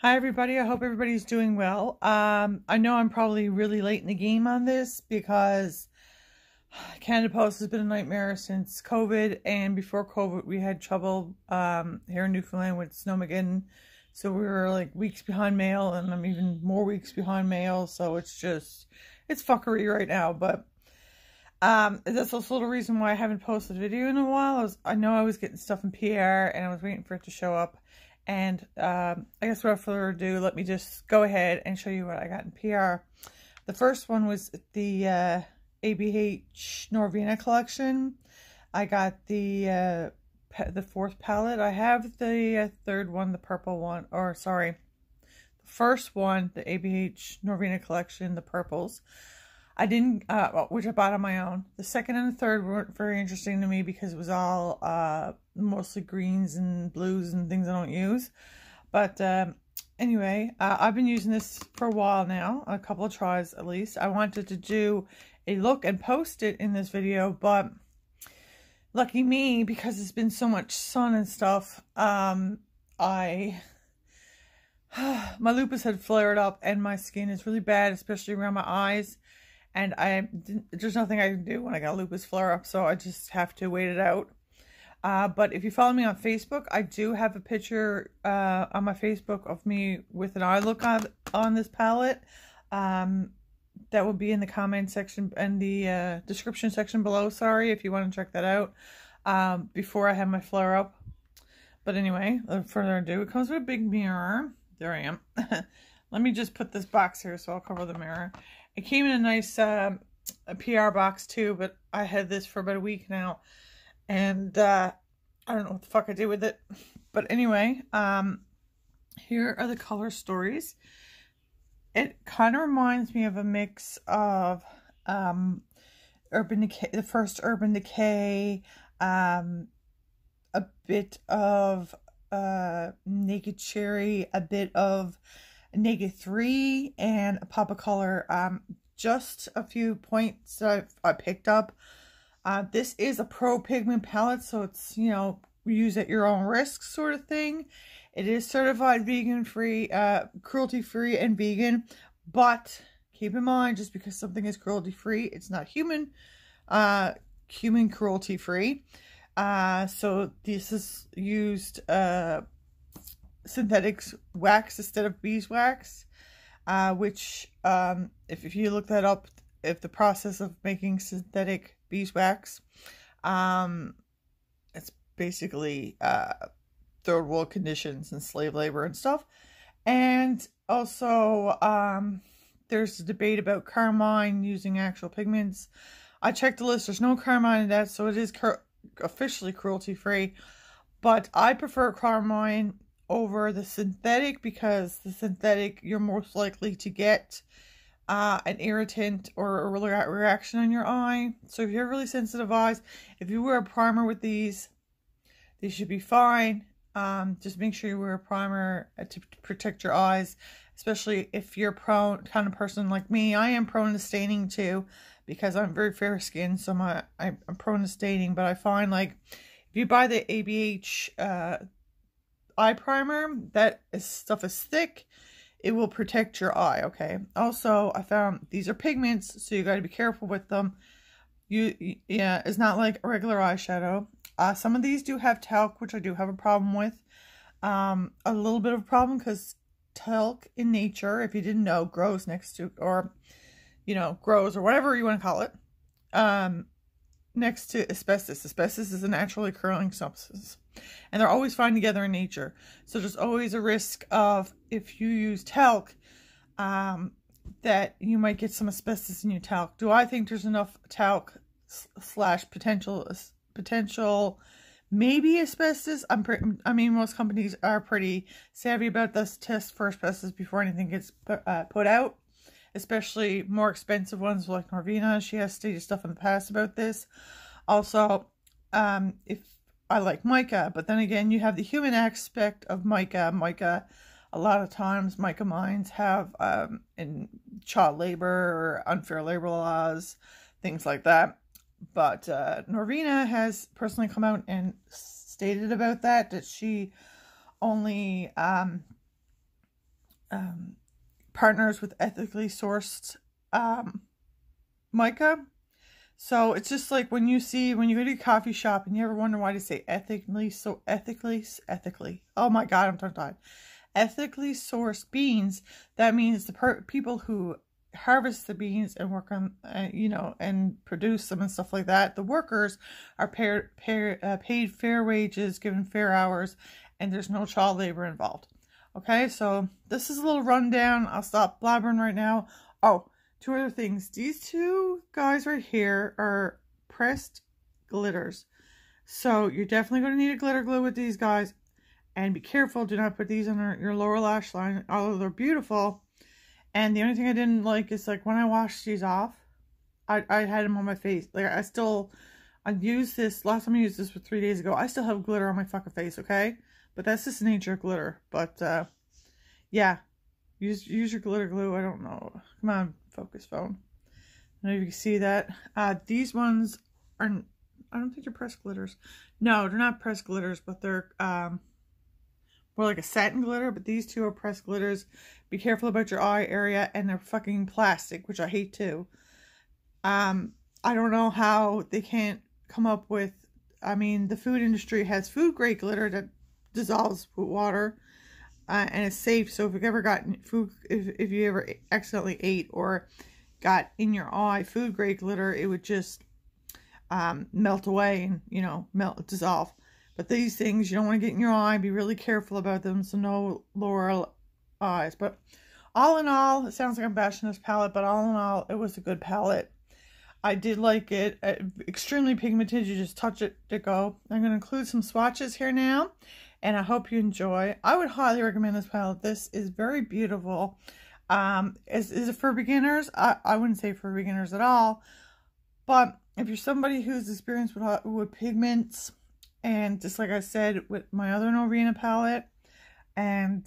Hi everybody, I hope everybody's doing well. I know I'm probably really late in the game on this because Canada Post has been a nightmare since COVID, and before COVID we had trouble here in Newfoundland with Snowmageddon. So we were like weeks behind mail, and I'm even more weeks behind mail, so it's fuckery right now. But that's also the reason why I haven't posted a video in a while. I know I was getting stuff in PR and I was waiting for it to show up. And I guess without further ado, let me just go ahead and show you what I got in PR. The first one was the ABH Norvina collection. I got the fourth palette. I have the third one, the purple one, or sorry, the first one, the ABH Norvina collection, the purples. I didn't, which I bought on my own. The second and the third weren't very interesting to me because it was all mostly greens and blues and things I don't use. But anyway, I've been using this for a while now, a couple of tries at least. I wanted to do a look and post it in this video, but lucky me, because it's been so much sun and stuff, my lupus had flared up and my skin is really bad, especially around my eyes. And there's nothing I can do when I got lupus flare up, so I just have to wait it out. But if you follow me on Facebook, I do have a picture on my Facebook of me with an eye look on this palette. That will be in the comment section and the description section below, sorry, if you want to check that out before I have my flare up. But anyway, without further ado, it comes with a big mirror. There I am. Let me just put this box here so I'll cover the mirror. It came in a nice a PR box too, but I had this for about a week now. And I don't know what the fuck I did with it. But anyway, here are the color stories. It kind of reminds me of a mix of Urban Decay, the first Urban Decay, a bit of Naked Cherry, a bit of Naked 3, and a pop of color. Just a few points that I picked up. This is a pro pigment palette, so it's, you know, use at your own risk sort of thing. It is certified vegan free, cruelty free and vegan, but keep in mind, just because something is cruelty free, it's not human cruelty free. So this is used synthetic wax instead of beeswax, which if you look that up, if the process of making synthetic beeswax, it's basically third world conditions and slave labor and stuff. And also there's a debate about carmine using actual pigments. I checked the list, there's no carmine in that, so it is officially cruelty free, but I prefer carmine over the synthetic, because the synthetic, you're most likely to get an irritant or a reaction on your eye. So if you have really sensitive eyes, if you wear a primer with these should be fine. Just make sure you wear a primer to protect your eyes, especially if you're prone, kind of person like me. I am prone to staining too, because I'm very fair skinned, so I'm prone to staining. But I find, like, if you buy the ABH eye primer, that stuff is thick, it will protect your eye. Okay, also I found these are pigments, so you got to be careful with them. Yeah, it's not like a regular eyeshadow. Some of these do have talc, which I do have a problem with, a little bit of a problem, because talc in nature, if you didn't know, grows next to, or you know, grows, or whatever you want to call it, next to asbestos. Asbestos is a naturally occurring substance, and they're always found together in nature. So there's always a risk of, if you use talc, that you might get some asbestos in your talc. Do I think there's enough talc slash potential maybe asbestos? I mean, most companies are pretty savvy about this, test for asbestos before anything gets put out. Especially more expensive ones like Norvina. She has stated stuff in the past about this. Also, if I like mica, but then again, you have the human aspect of mica. Mica, a lot of times, mica mines have in child labor or unfair labor laws, things like that. But Norvina has personally come out and stated about that she only partners with ethically sourced mica. So it's just like when you go to a coffee shop and you ever wonder why they say ethically, oh my God, I'm tongue-tied. Ethically sourced beans, that means the people who harvest the beans and work on, and produce them and stuff like that. The workers are paid fair wages, given fair hours, and there's no child labor involved. Okay, so this is a little rundown. I'll stop blabbering right now. Oh, two other things. These two guys right here are pressed glitters. So you're definitely going to need a glitter glue with these guys. And be careful, do not put these on your lower lash line, although they're beautiful. And the only thing I didn't like is like when I washed these off, I had them on my face. Like I used this, last time I used this was 3 days ago. I still have glitter on my fucking face, okay? But that's just the nature of glitter. But yeah, use your glitter glue. I don't know. Come on, focus phone. I don't know if you can see that. These ones are, I don't think they're pressed glitters. No, they're not pressed glitters, but they're more like a satin glitter. But these two are pressed glitters. Be careful about your eye area, and they're fucking plastic, which I hate too. I don't know how they can't come up with, I mean, the food industry has food grade glitter that dissolves with water, and it's safe. So if you've ever gotten food, if you ever accidentally ate or got in your eye food grade glitter, it would just melt away and dissolve. But these things you don't want to get in your eye. Be really careful about them, so no lower eyes. But all in all, it sounds like I'm bashing this palette, but all in all, it was a good palette. I did like it. Extremely pigmented. You just touch it to go. I'm going to include some swatches here now, and I hope you enjoy. I would highly recommend this palette. This is very beautiful. Is it for beginners? I wouldn't say for beginners at all. But if you're somebody who's experienced with pigments, and just like I said with my other Norvina palette, and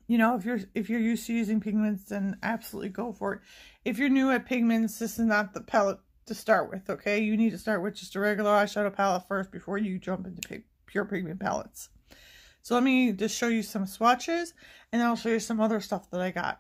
if you're used to using pigments, then absolutely go for it. If you're new at pigments, this is not the palette to start with, okay? You need to start with just a regular eyeshadow palette first before you jump into pure pigment palettes. So let me just show you some swatches, and then I'll show you some other stuff that I got.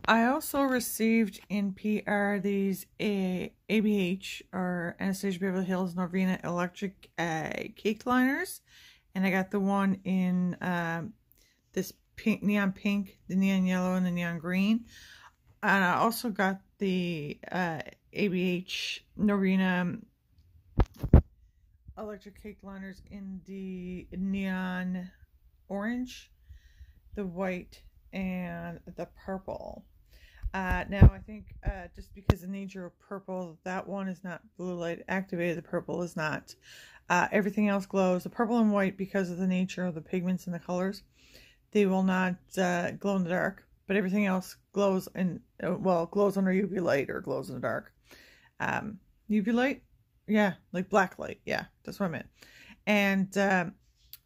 I also received in PR these ABH or Anastasia Beverly Hills Norvina electric cake liners, and I got the one in this neon pink, the neon yellow, and the neon green. And I also got the ABH Norvina electric cake liners in the neon orange, the white, and the purple. Now I think just because the nature of purple, that one is not blue light activated, the purple is not. Everything else glows. The purple and white, because of the nature of the pigments and the colors, they will not glow in the dark. But everything else glows in, well, glows under UV light or glows in the dark. UV light? Yeah, like black light. Yeah, that's what I meant. And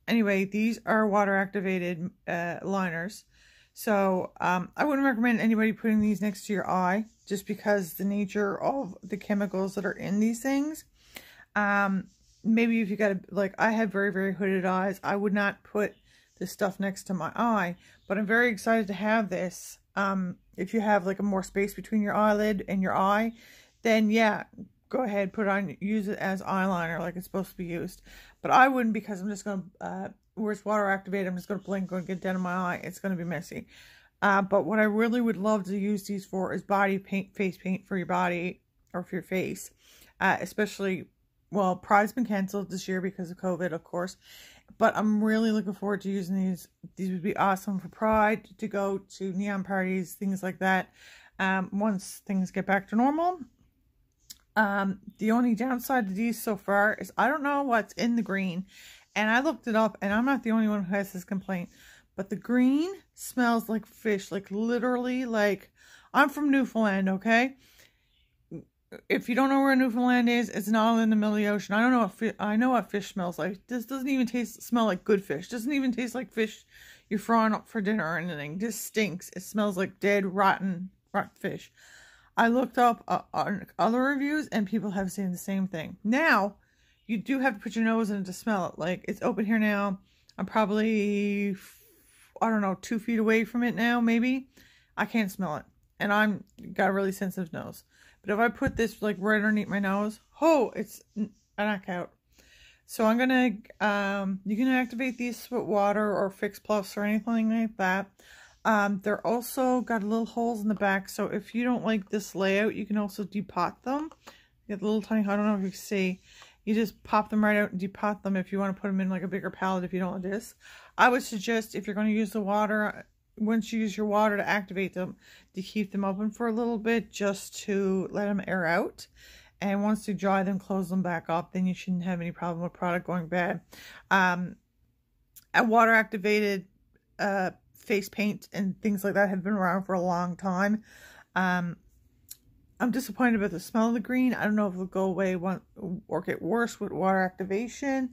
anyway, these are water activated liners. So I wouldn't recommend anybody putting these next to your eye, just because the nature of the chemicals that are in these things. Maybe if you got like, I have very, very hooded eyes, I would not put this stuff next to my eye, but I'm very excited to have this. If you have like a more space between your eyelid and your eye, then yeah, go ahead, put it on, use it as eyeliner like it's supposed to be used. But I wouldn't, because I'm just going to, where it's water activated, I'm just going to blink and get down in my eye. It's going to be messy. But what I really would love to use these for is body paint, face paint for your body or for your face. Especially, well, Pride's been canceled this year because of COVID, of course. But I'm really looking forward to using these. These would be awesome for Pride, to go to neon parties, things like that. Once things get back to normal. The only downside to these so far is I don't know what's in the green. And I looked it up, and I'm not the only one who has this complaint. But the green smells like fish, like literally, like, I'm from Newfoundland, okay? If you don't know where Newfoundland is, it's not in the middle of the ocean. I don't know what I know what fish smells like. This doesn't even smell like good fish. Doesn't even taste like fish you're frying up for dinner or anything. It just stinks. It smells like dead, rotten fish. I looked up on other reviews, and people have seen the same thing. Now, you do have to put your nose in it to smell it. Like, it's open here now. I'm probably, I don't know, 2 feet away from it now, maybe. I can't smell it. And I'm got a really sensitive nose. But if I put this like right underneath my nose, oh, it's a knockout. So I'm going to, you can activate these with water or Fix Plus or anything like that. They're also got little holes in the back. So if you don't like this layout, you can also depot them. You get little tiny, I don't know if you can see. You just pop them right out and depot them if you want to put them in like a bigger palette if you don't want this. I would suggest, if you're going to use the water, once you use your water to activate them, to keep them open for a little bit just to let them air out. And once you dry them, close them back up. Then you shouldn't have any problem with product going bad. A water activated face paint and things like that have been around for a long time. I'm disappointed about the smell of the green. I don't know if it'll go away or get worse with water activation.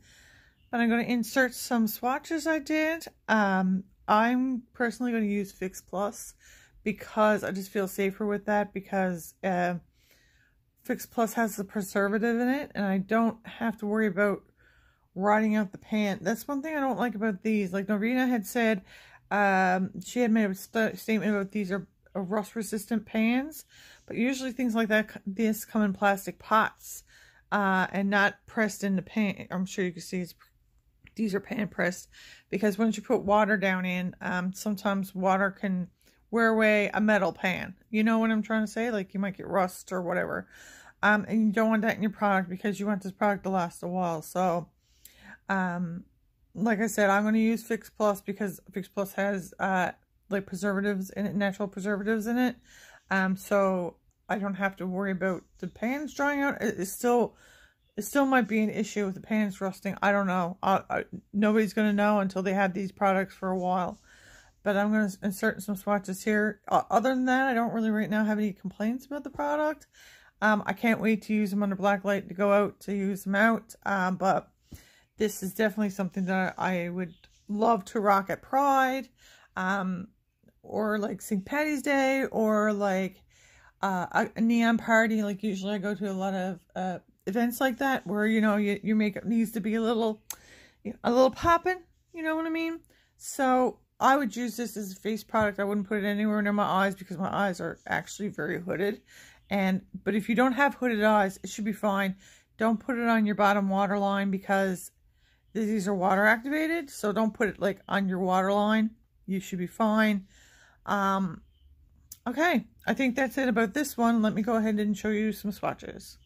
But I'm going to insert some swatches I did. I'm personally going to use Fix Plus because I just feel safer with that, because Fix Plus has the preservative in it, and I don't have to worry about rotting out the pan. That's one thing I don't like about these. Like Norvina had said, she had made a statement about these are rust resistant pans, but usually things like that, this come in plastic pots and not pressed in the pan. I'm sure you can see these are pan pressed, because once you put water down in, sometimes water can wear away a metal pan. You know what I'm trying to say? Like, you might get rust or whatever. And you don't want that in your product, because you want this product to last a while. So, like I said, I'm going to use Fix Plus because Fix Plus has like preservatives in it, natural preservatives in it. So I don't have to worry about the pans drying out. It still might be an issue with the pans rusting. I don't know. Nobody's going to know until they have these products for a while. But I'm going to insert some swatches here. Other than that, I don't really right now have any complaints about the product. I can't wait to use them under black light, to go out to use them out. But this is definitely something that I would love to rock at Pride. Or like St. Patty's Day, or like a neon party. Like, usually I go to a lot of events like that where, you know, your makeup needs to be a little poppin', you know what I mean? So I would use this as a face product. I wouldn't put it anywhere near my eyes, because my eyes are actually very hooded. But if you don't have hooded eyes, it should be fine. Don't put it on your bottom waterline, because these are water activated. So don't put it like on your waterline. You should be fine. Okay, I think that's it about this one. Let me go ahead and show you some swatches.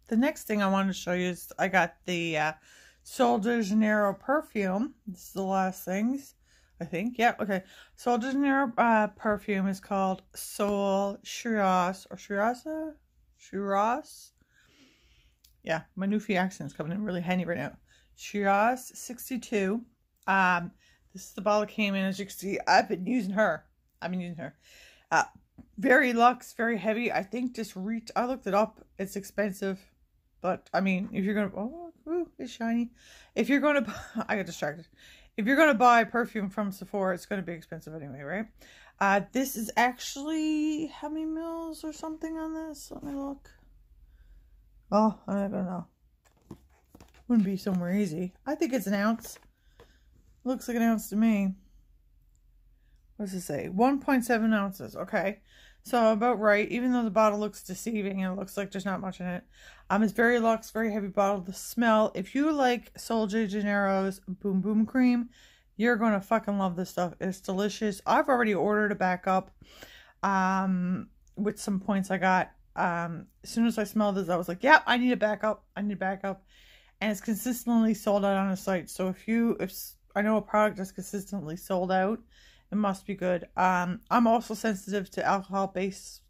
The next thing I wanted to show you is I got the Sol de Janeiro perfume. This is the last things, I think. Yep, okay. Sol de Janeiro perfume is called Sol Shiraz, or Shiraz? Yeah, my Newfie accent's coming in really handy right now. Shiraz 62. This is the bottle that came in. As you can see, I've been using her. Uh, very luxe, very heavy. I think just I looked it up. It's expensive. But, I mean, if you're going to... Oh, ooh, it's shiny. If you're going to... I got distracted. If you're going to buy perfume from Sephora, it's going to be expensive anyway, right? This is actually... How many mils or something on this? Let me look. Oh, I don't know. Wouldn't be somewhere easy. I think it's an ounce. Looks like an ounce to me. What does it say? 1.7 ounces. Okay. So about right. Even though the bottle looks deceiving and it looks like there's not much in it. It's very luxe, very heavy bottle. The smell. If you like Sol de Janeiro's Boom Boom Cream, you're going to fucking love this stuff. It's delicious. I've already ordered a backup. With some points I got. As soon as I smelled this, I was like, yeah, I need a backup. I need a backup. And it's consistently sold out on the site. So if I know a product is consistently sold out, it must be good. I'm also sensitive to alcohol-based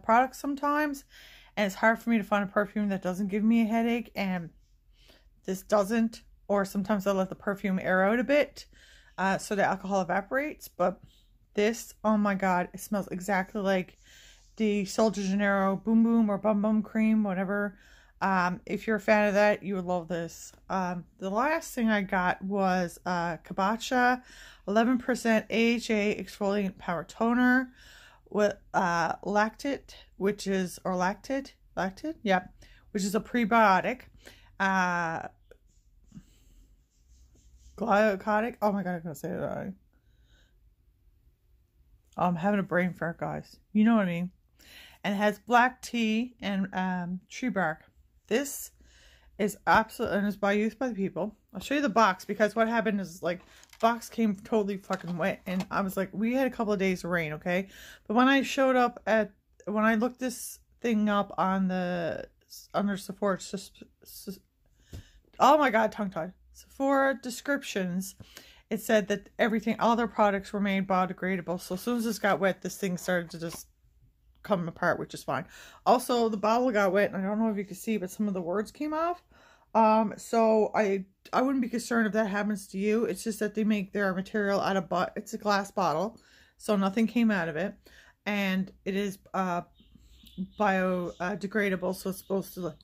products sometimes. And it's hard for me to find a perfume that doesn't give me a headache. And this doesn't. Or sometimes I let the perfume air out a bit. So the alcohol evaporates. But this, oh my god, it smells exactly like the Sol de Janeiro Boom Boom or Bum Bum Cream, whatever. If you're a fan of that, you would love this. The last thing I got was Kabacha 11% AHA Exfoliant Power Toner with lactate, which is a prebiotic. Glycotic. Oh my god, I can't say it. I'm having a brain fart, guys. You know what I mean. And it has black tea and tree bark. This is absolutely, and it's by Youth by the People. I'll show you the box, because what happened is, like, the box came totally fucking wet. And I was like, we had a couple of days of rain, okay? But when I showed up when I looked this thing up on under Sephora, oh my god, tongue-tied. Sephora descriptions, it said that all their products were made biodegradable. So as soon as this got wet, this thing started to just come apart, which is fine. Also, the bottle got wet, and I don't know if you can see, but some of the words came off. So I wouldn't be concerned if that happens to you. It's just that they make their material out of it's a glass bottle, so nothing came out of it, and it is biodegradable, so it's supposed to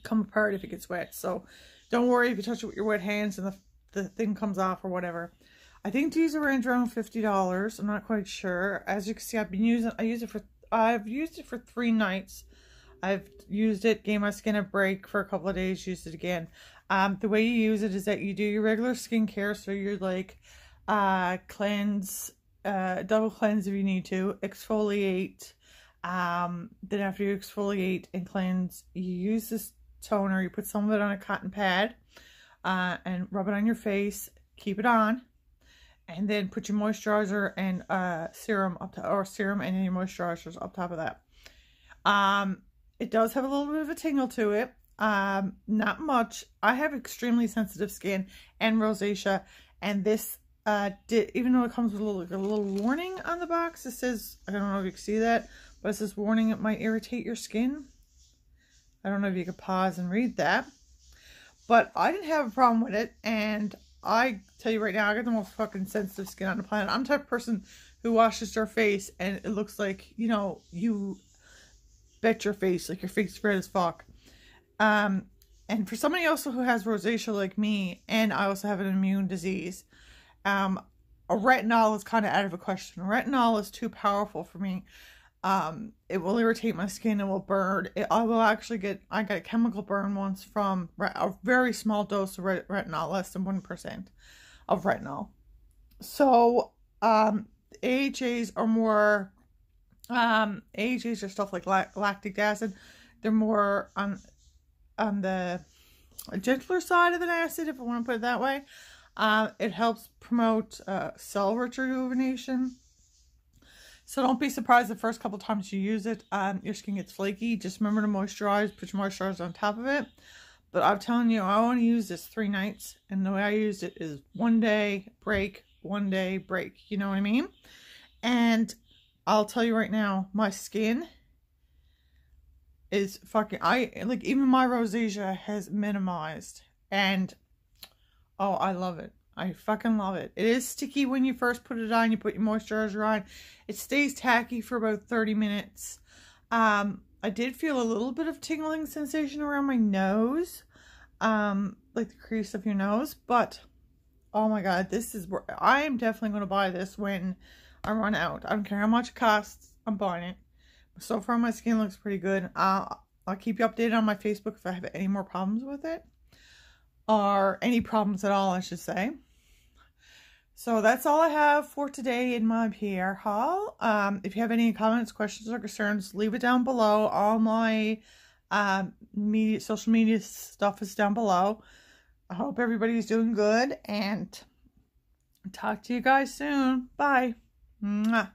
come apart if it gets wet. So don't worry if you touch it with your wet hands and the thing comes off or whatever. I think these are around $50. I'm not quite sure. As you can see, I've used it for 3 nights. I've used it, gave my skin a break for a couple of days, used it again. The way you use it is that you do your regular skincare. So you're like, cleanse, double cleanse if you need to, exfoliate. Then after you exfoliate and cleanse, you use this toner. You put some of it on a cotton pad, and rub it on your face. Keep it on. And then put your moisturizer and serum up to, or serum and your moisturizers up top of that. It does have a little bit of a tingle to it. Not much. I have extremely sensitive skin and rosacea, and this even though it comes with a little warning on the box, it says, I don't know if you can see that, but it says warning, it might irritate your skin. I don't know if you could pause and read that, but I didn't have a problem with it, and I tell you right now, I got the most fucking sensitive skin on the planet. I'm the type of person who washes their face and it looks like, you know, you bet your face, like your face is red as fuck. And for somebody else who has rosacea like me, and I also have an immune disease, a retinol is kind of out of a question. Retinol is too powerful for me. It will irritate my skin. It will burn. I got a chemical burn once from a very small dose of retinol, less than 1% of retinol. So, AHAs are more, AHAs are stuff like lactic acid. They're more on the gentler side of an acid, if I want to put it that way. It helps promote cell rejuvenation. So don't be surprised the first couple times you use it, your skin gets flaky. Just remember to moisturize, put your moisturizer on top of it. But I'm telling you, I only use this 3 nights. And the way I used it is 1 day, break, 1 day, break. You know what I mean? And I'll tell you right now, my skin is fucking, like, even my rosacea has minimized, and oh, I love it. I fucking love it. It is sticky when you first put it on. You put your moisturizer on. It stays tacky for about 30 minutes. I did feel a little bit of tingling sensation around my nose. Like the crease of your nose. But, oh my god, this is where I am definitely going to buy this when I run out. I don't care how much it costs. I'm buying it. So far, my skin looks pretty good. I'll keep you updated on my Facebook if I have any more problems with it. Or any problems at all, I should say. So that's all I have for today in my PR haul. If you have any comments, questions, or concerns, leave it down below. All my social media stuff is down below. I hope everybody's doing good, and talk to you guys soon. Bye. Mwah.